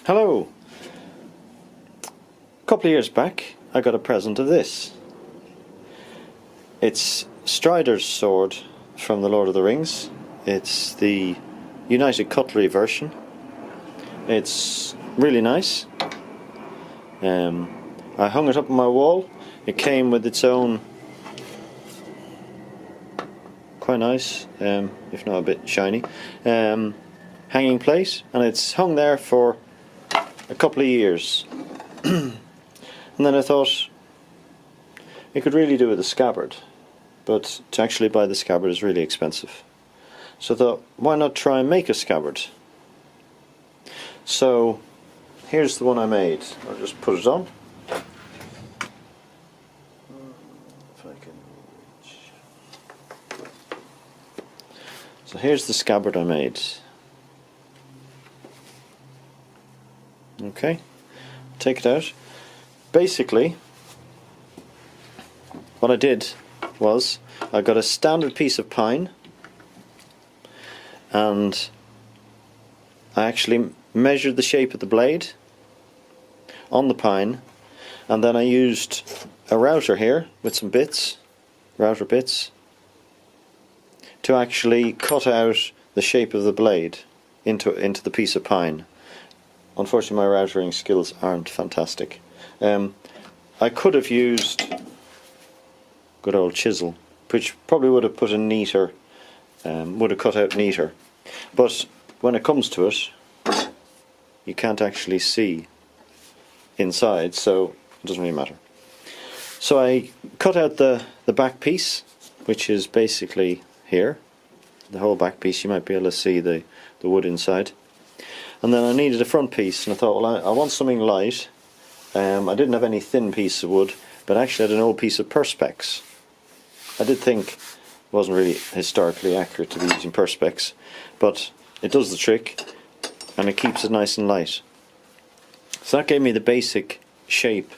Hello! A couple of years back I got a present of this. It's Strider's sword from the Lord of the Rings. It's the United Cutlery version. It's really nice. I hung it up on my wall. It came with its own, quite nice, if not a bit shiny, hanging plate, and it's hung there for a couple of years. And then I thought it could really do with a scabbard, but to actually buy the scabbard is really expensive. So I thought, why not try and make a scabbard? So here's the one I made. I'll just put it on. If I can reach. So here's the scabbard I made. Okay, take it out. Basically, what I did was I got a standard piece of pine, and I actually measured the shape of the blade on the pine, and then I used a router here with some bits, router bits, to actually cut out the shape of the blade into the piece of pine. Unfortunately, my routering skills aren't fantastic. I could have used good old chisel, which probably would have put a neater, would have cut out neater. But when it comes to it, you can't actually see inside, so it doesn't really matter. So I cut out the back piece, which is basically here. The whole back piece, you might be able to see the wood inside. And then I needed a front piece, and I thought, well, I want something light. I didn't have any thin piece of wood, but actually I had an old piece of perspex. I did think it wasn't really historically accurate to be using perspex, but it does the trick, and it keeps it nice and light. So that gave me the basic shape.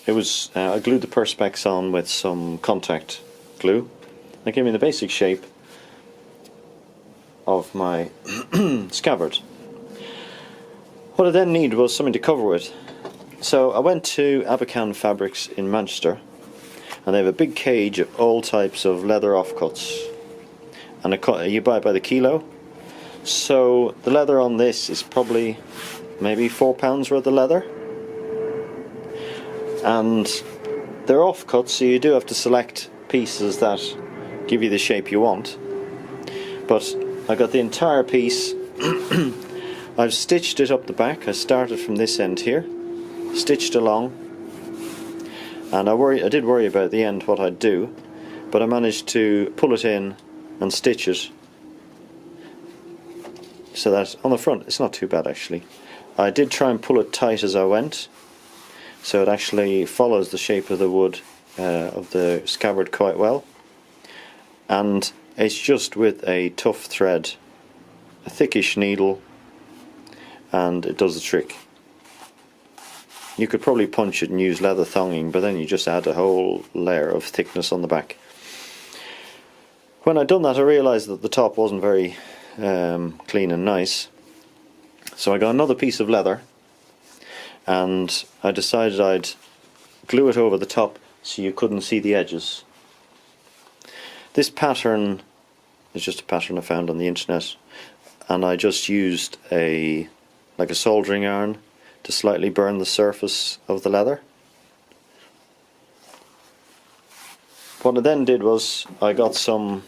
It was I glued the perspex on with some contact glue. That gave me the basic shape of my scabbard. What I then needed was something to cover with. So I went to Abercan Fabrics in Manchester, and they have a big cage of all types of leather offcuts, and you buy it by the kilo. So the leather on this is probably maybe £4 worth of leather, and they're offcuts, so you do have to select pieces that give you the shape you want. But I got the entire piece. I've stitched it up the back. I started from this end here, stitched along, and I did worry about the end what I'd do, but I managed to pull it in and stitch it so that on the front it's not too bad actually. I did try and pull it tight as I went, so it actually follows the shape of the wood of the scabbard quite well, and it's just with a tough thread, a thickish needle, and it does the trick. You could probably punch it and use leather thonging, but then you just add a whole layer of thickness on the back. When I'd done that, I realised that the top wasn't very clean and nice, so I got another piece of leather, and I decided I'd glue it over the top so you couldn't see the edges. This pattern is just a pattern I found on the internet, and I just used like a soldering iron to slightly burn the surface of the leather. What I then did was I got some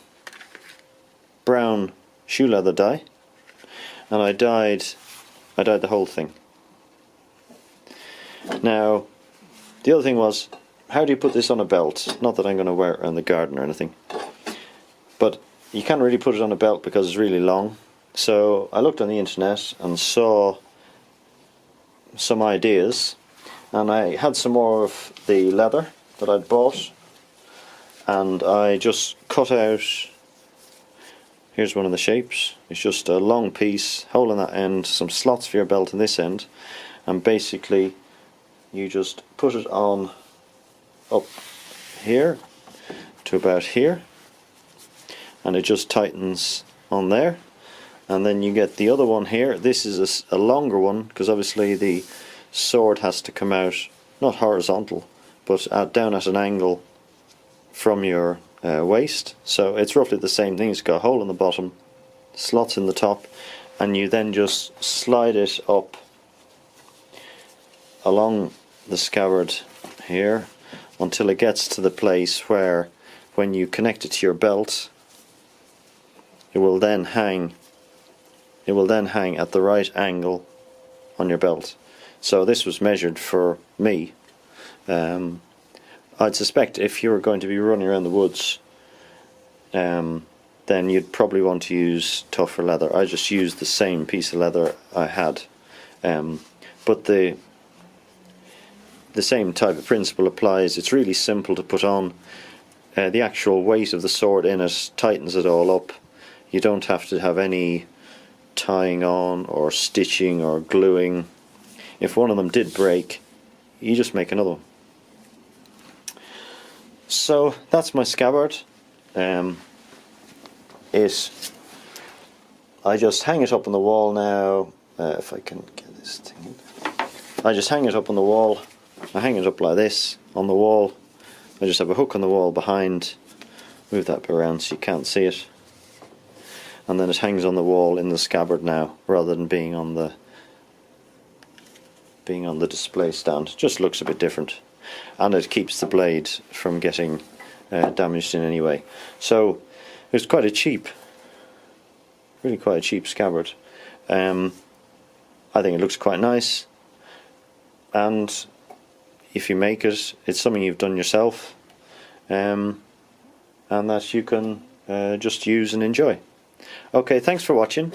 brown shoe leather dye, and I dyed the whole thing. Now the other thing was, how do you put this on a belt? Not that I'm going to wear it around the garden or anything, but you can't really put it on a belt because it's really long. So I looked on the internet and saw some ideas, and I had some more of the leather that I'd bought, and I just cut out, here's one of the shapes. It's just a long piece, hole in that end, some slots for your belt in this end, and basically you just put it on up here to about here, and it just tightens on there, and then you get the other one here. This is a longer one, because obviously the sword has to come out not horizontal but down at an angle from your waist. So it's roughly the same thing. It's got a hole in the bottom, slots in the top, and you then just slide it up along the scabbard here until it gets to the place where, when you connect it to your belt, it will then hang at the right angle on your belt. So this was measured for me. I'd suspect if you were going to be running around the woods, then you'd probably want to use tougher leather. I just used the same piece of leather I had, but the same type of principle applies. It's really simple to put on. The actual weight of the sword in it tightens it all up. You don't have to have any tying on or stitching or gluing. If one of them did break, you just make another one. So that's my scabbard. I just hang it up on the wall now. If I can get this thing, I just hang it up on the wall. I hang it up like this on the wall. I just have a hook on the wall behind. Move that bit around so you can't see it. And then it hangs on the wall in the scabbard now, rather than being on the display stand. It just looks a bit different, and it keeps the blade from getting damaged in any way. So it's quite a cheap, really quite a cheap scabbard. I think it looks quite nice, and if you make it, it's something you've done yourself, and that you can just use and enjoy. Okay, thanks for watching.